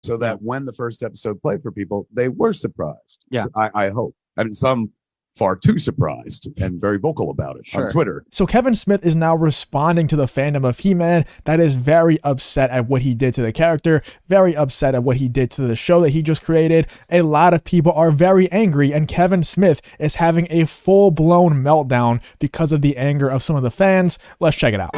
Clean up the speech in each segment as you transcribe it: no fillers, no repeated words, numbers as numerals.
so that when the first episode played for people, they were surprised. Yeah. So I hope. I mean, some far too surprised and very vocal about it on Twitter. So Kevin Smith is now responding to the fandom of He-Man that is very upset at what he did to the character, very upset at what he did to the show that he just created. A lot of people are very angry, and Kevin Smith is having a full-blown meltdown because of the anger of some of the fans. Let's check it out.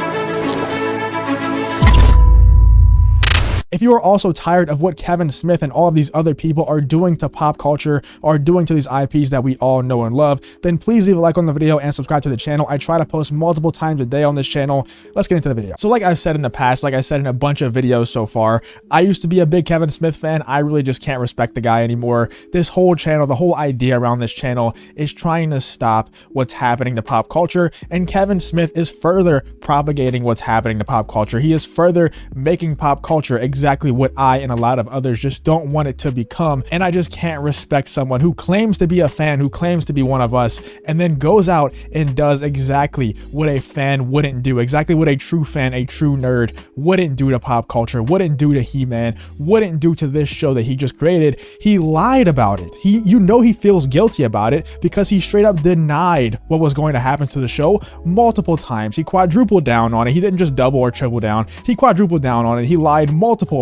If you are also tired of what Kevin Smith and all of these other people are doing to pop culture, or doing to these IPs that we all know and love, then please leave a like on the video and subscribe to the channel. I try to post multiple times a day on this channel. Let's get into the video. So like I've said in the past, like I said in a bunch of videos so far, I used to be a big Kevin Smith fan. I really just can't respect the guy anymore. This whole channel, the whole idea around this channel is trying to stop what's happening to pop culture, and Kevin Smith is further propagating what's happening to pop culture. He is further making pop culture exactly what I and a lot of others just don't want it to become. And I just can't respect someone who claims to be a fan, who claims to be one of us, and then goes out and does exactly what a fan wouldn't do, exactly what a true fan, a true nerd wouldn't do to pop culture, wouldn't do to He-Man, wouldn't do to this show that he just created. He lied about it. You know he feels guilty about it because he straight up denied what was going to happen to the show multiple times. He quadrupled down on it. He didn't just double or triple down. He quadrupled down on it. He lied multiple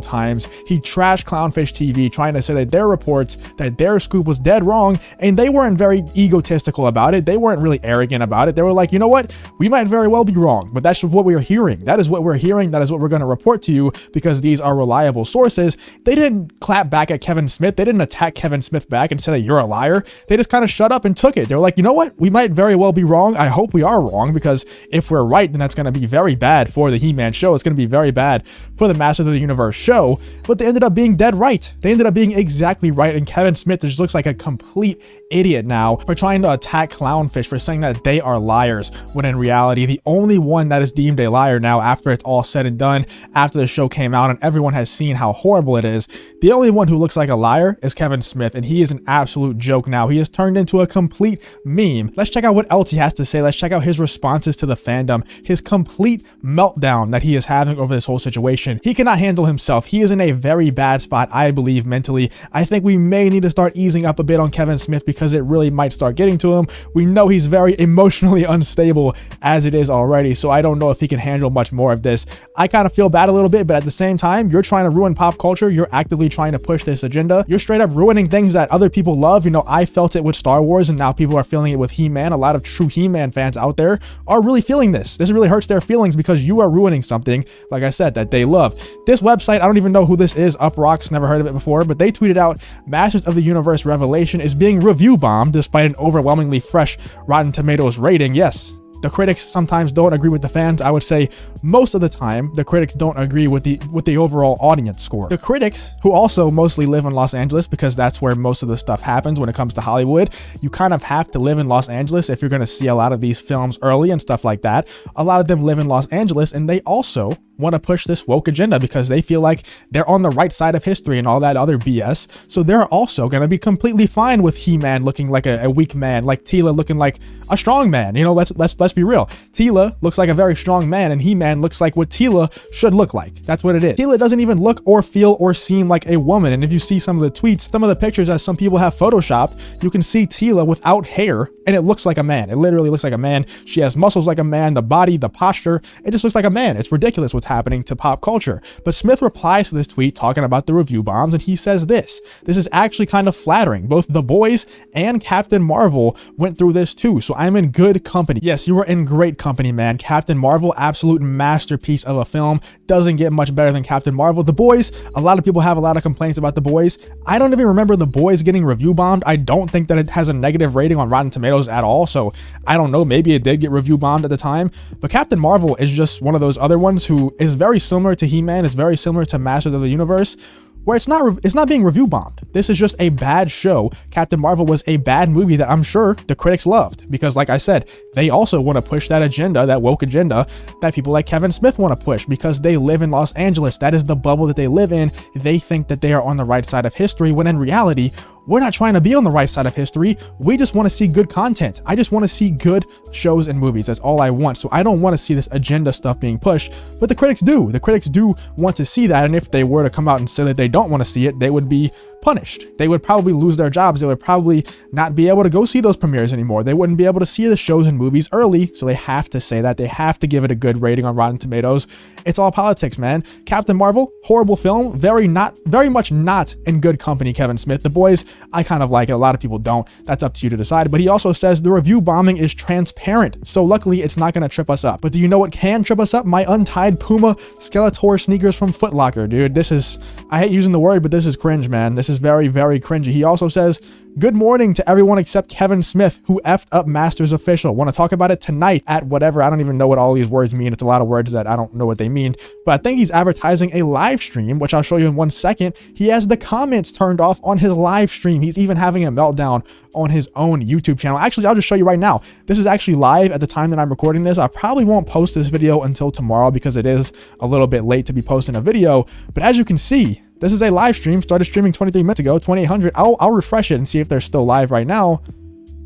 times. He trashed Clownfish TV, trying to say that their reports, that their scoop was dead wrong, and they weren't very egotistical about it. They weren't really arrogant about it. They were like, you know what? We might very well be wrong, but that's what we're hearing. That is what we're hearing. That is what we're going to report to you because these are reliable sources. They didn't clap back at Kevin Smith. They didn't attack Kevin Smith back and say that you're a liar. They just kind of shut up and took it. They were like, you know what? We might very well be wrong. I hope we are wrong, because if we're right, then that's going to be very bad for the He-Man show. It's going to be very bad for the Masters of the Universe show. But they ended up being dead right. They ended up being exactly right, and Kevin Smith just looks like a complete idiot now for trying to attack Clownfish for saying that they are liars, when in reality the only one that is deemed a liar now, after it's all said and done, after the show came out and everyone has seen how horrible it is, the only one who looks like a liar is Kevin Smith, and he is an absolute joke now. He has turned into a complete meme. Let's check out what else he has to say. Let's check out his responses to the fandom, his complete meltdown that he is having over this whole situation. He cannot handle himself. He is in a very bad spot, I believe, mentally. I think we may need to start easing up a bit on Kevin Smith because it really might start getting to him. We know he's very emotionally unstable as it is already, so I don't know if he can handle much more of this. I kind of feel bad a little bit, but at the same time, you're trying to ruin pop culture. You're actively trying to push this agenda. You're straight up ruining things that other people love. You know, I felt it with Star Wars, and now people are feeling it with He-Man. A lot of true He-Man fans out there are really feeling this. This really hurts their feelings because you are ruining something, like I said, that they love. This website, I don't even know who this is. Uprocks, never heard of it before, but they tweeted out, Masters of the Universe Revelation is being review bombed despite an overwhelmingly fresh Rotten Tomatoes rating. Yes, the critics sometimes don't agree with the fans. I would say most of the time the critics don't agree with the overall audience score. The critics, who also mostly live in Los Angeles, because that's where most of the stuff happens when it comes to Hollywood. You kind of have to live in Los Angeles if you're going to see a lot of these films early and stuff like that. A lot of them live in Los Angeles, and they also want to push this woke agenda because they feel like they're on the right side of history and all that other BS. So they're also going to be completely fine with He-Man looking like a weak man, like Teela looking like a strong man. You know, let's be real. Teela looks like a very strong man, and He-Man looks like what Teela should look like. That's what it is. Teela doesn't even look or feel or seem like a woman. And if you see some of the tweets, some of the pictures that some people have photoshopped, you can see Teela without hair, and it looks like a man. It literally looks like a man. She has muscles like a man, the body, the posture, it just looks like a man. It's ridiculous what's happening to pop culture. But Smith replies to this tweet talking about the review bombs, and he says this is actually kind of flattering. Both The Boys and Captain Marvel went through this too, so I'm in good company. Yes, you are in great company, man. Captain Marvel, absolute masterpiece of a film. Doesn't get much better than Captain Marvel. The Boys, a lot of people have a lot of complaints about The Boys. I don't even remember The Boys getting review bombed. I don't think that it has a negative rating on Rotten Tomatoes at all, so I don't know, maybe it did get review bombed at the time. But Captain Marvel is just one of those other ones who is very similar to He-Man, is very similar to Masters of the Universe, where it's not being review bombed. This is just a bad show. Captain Marvel was a bad movie that I'm sure the critics loved, because like I said, they also want to push that agenda, that woke agenda that people like Kevin Smith want to push, because they live in Los Angeles. That is the bubble that they live in. They think that they are on the right side of history, when in reality, we're not trying to be on the right side of history. We just want to see good content. I just want to see good shows and movies. That's all I want. So I don't want to see this agenda stuff being pushed, but the critics do. The critics do want to see that. And if they were to come out and say that they don't want to see it, they would be punished. They would probably lose their jobs. They would probably not be able to go see those premieres anymore. They wouldn't be able to see the shows and movies early. So they have to say that. They have to give it a good rating on Rotten Tomatoes. It's all politics, man. Captain Marvel, horrible film. Very much not in good company, Kevin Smith. The Boys, I kind of like it. A lot of people don't. That's up to you to decide. But he also says the review bombing is transparent. So luckily it's not going to trip us up. But do you know what can trip us up? My untied Puma Skeletor sneakers from Foot Locker, dude. This is, I hate using the word, but this is cringe, man. This is very, very cringy. He also says, good morning to everyone except Kevin Smith, who effed up Masters Official. Want to talk about it tonight at whatever. I don't even know what all these words mean. It's a lot of words that I don't know what they mean. But I think he's advertising a live stream, which I'll show you in 1 second. He has the comments turned off on his live stream. He's even having a meltdown on his own YouTube channel. Actually, I'll just show you right now. This is actually live at the time that I'm recording this. I probably won't post this video until tomorrow because it is a little bit late to be posting a video. But as you can see, this is a live stream, started streaming 23 minutes ago, 2800. I'll refresh it and see if they're still live right now.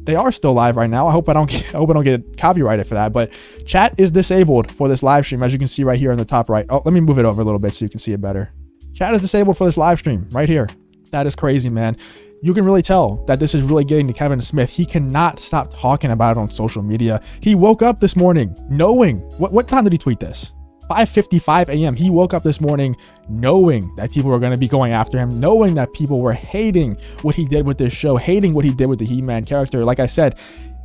They are still live right now. I hope I don't get copyrighted for that. But chat is disabled for this live stream, as you can see right here in the top right. Oh, let me move it over a little bit so you can see it better. Chat is disabled for this live stream right here. That is crazy, man. You can really tell that this is really getting to Kevin Smith. He cannot stop talking about it on social media. He woke up this morning knowing, what time did he tweet this? 5:55 a.m. He woke up this morning knowing that people were going to be going after him, knowing that people were hating what he did with this show, hating what he did with the He-Man character. Like I said,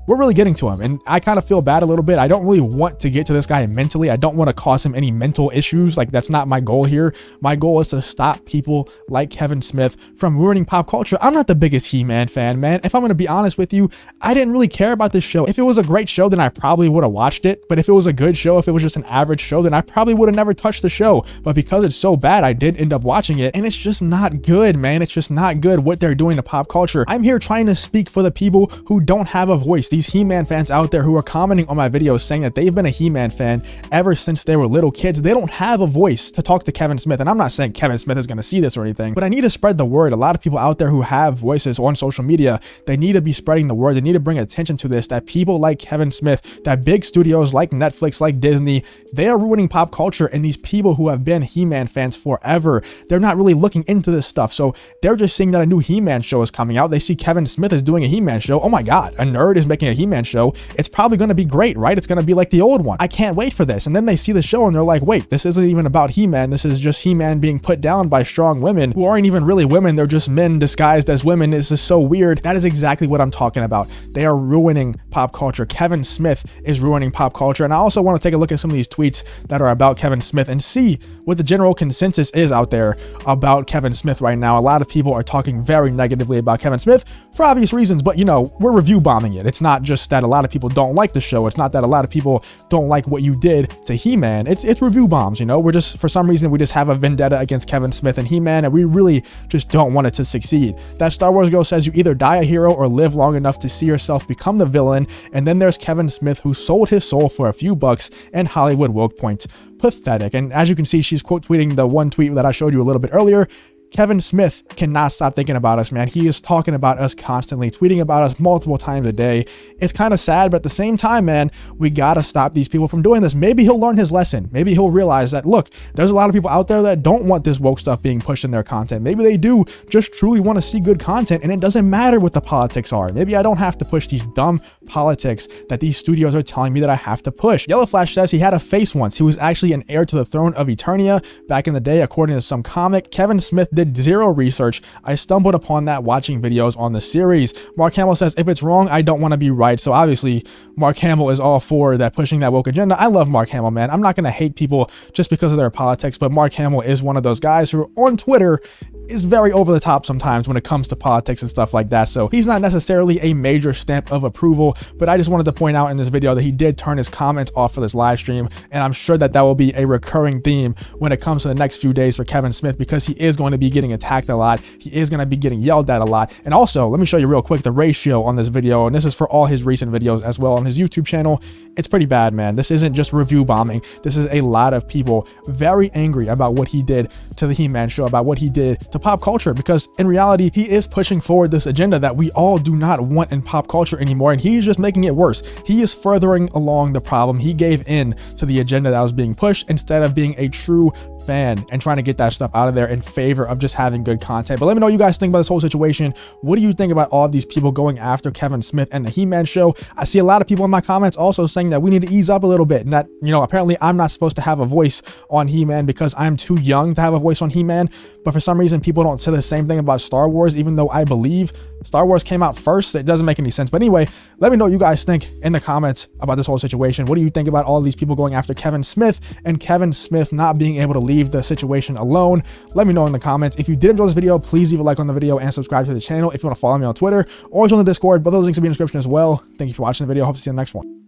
we're really getting to him, and I kind of feel bad a little bit. I don't really want to get to this guy mentally. I don't want to cause him any mental issues. Like, that's not my goal here. My goal is to stop people like Kevin Smith from ruining pop culture. I'm not the biggest He-Man fan, man. If I'm going to be honest with you, I didn't really care about this show. If it was a great show, then I probably would have watched it. But if it was a good show, if it was just an average show, then I probably would have never touched the show. But because it's so bad, I did end up watching it, and it's just not good, man. It's just not good what they're doing to pop culture. I'm here trying to speak for the people who don't have a voice. These He-Man fans out there who are commenting on my videos saying that they've been a He-Man fan ever since they were little kids. They don't have a voice to talk to Kevin Smith. And I'm not saying Kevin Smith is going to see this or anything, but I need to spread the word. A lot of people out there who have voices on social media, they need to be spreading the word. They need to bring attention to this, that people like Kevin Smith, that big studios like Netflix, like Disney, they are ruining pop culture. And these people who have been He-Man fans forever, they're not really looking into this stuff. So they're just seeing that a new He-Man show is coming out. They see Kevin Smith is doing a He-Man show. Oh my God, a nerd is making a He-Man show. It's probably going to be great, right? It's going to be like the old one. I can't wait for this. And then they see the show and they're like, wait, this isn't even about He-Man. This is just He-Man being put down by strong women who aren't even really women. They're just men disguised as women. This is so weird. That is exactly what I'm talking about. They are ruining pop culture. Kevin Smith is ruining pop culture. And I also want to take a look at some of these tweets that are about Kevin Smith and see what the general consensus is out there about Kevin Smith right now. A lot of people are talking very negatively about Kevin Smith for obvious reasons, but you know, we're review bombing it. It's not just that a lot of people don't like the show. It's not that a lot of people don't like what you did to He-Man. It's review bombs, you know. We're just, for some reason, we just have a vendetta against Kevin Smith and He-Man, and we really just don't want it to succeed. That Star Wars girl says you either die a hero or live long enough to see yourself become the villain. And then there's Kevin Smith, who sold his soul for a few bucks, and Hollywood woke points. Pathetic. And as you can see, she's quote tweeting the one tweet that I showed you a little bit earlier. Kevin Smith cannot stop thinking about us, man. He is talking about us constantly, tweeting about us multiple times a day. It's kind of sad, but at the same time, man, we gotta stop these people from doing this. Maybe he'll learn his lesson. Maybe he'll realize that, look, there's a lot of people out there that don't want this woke stuff being pushed in their content. Maybe they do just truly want to see good content, and it doesn't matter what the politics are. Maybe I don't have to push these dumb politics that these studios are telling me that I have to push. Yellow Flash says he had a face once. He was actually an heir to the throne of Eternia back in the day, according to some comic. Kevin Smith did zero research. I stumbled upon that watching videos on the series. Mark Hamill says, if it's wrong, I don't want to be right. So obviously, Mark Hamill is all for that, pushing that woke agenda. I love Mark Hamill, man. I'm not going to hate people just because of their politics, but Mark Hamill is one of those guys who on Twitter is very over the top sometimes when it comes to politics and stuff like that. So he's not necessarily a major stamp of approval, but I just wanted to point out in this video that he did turn his comments off for this live stream. And I'm sure that that will be a recurring theme when it comes to the next few days for Kevin Smith, because he is going to be be getting attacked a lot. He is going to be getting yelled at a lot. And also, let me show you real quick the ratio on this video, and this is for all his recent videos as well on his YouTube channel. It's pretty bad, man. This isn't just review bombing. This is a lot of people very angry about what he did to the He-Man show, about what he did to pop culture, because in reality, he is pushing forward this agenda that we all do not want in pop culture anymore, and he's just making it worse. He is furthering along the problem. He gave in to the agenda that was being pushed instead of being a true fan and trying to get that stuff out of there in favor of just having good content. But let me know what you guys think about this whole situation. What do you think about all of these people going after Kevin Smith and the He-Man show? I see a lot of people in my comments also saying that we need to ease up a little bit, and that, you know, apparently I'm not supposed to have a voice on He-Man because I'm too young to have a voice on He-Man. But for some reason, people don't say the same thing about Star Wars, even though I believe Star Wars came out first. It doesn't make any sense. But anyway, let me know what you guys think in the comments about this whole situation. What do you think about all these people going after Kevin Smith and Kevin Smith not being able to leave the situation alone? Let me know in the comments. If you did enjoy this video, please leave a like on the video and subscribe to the channel. If you want to follow me on Twitter or join the Discord, but those links will be in the description as well. Thank you for watching the video. Hope to see you in the next one.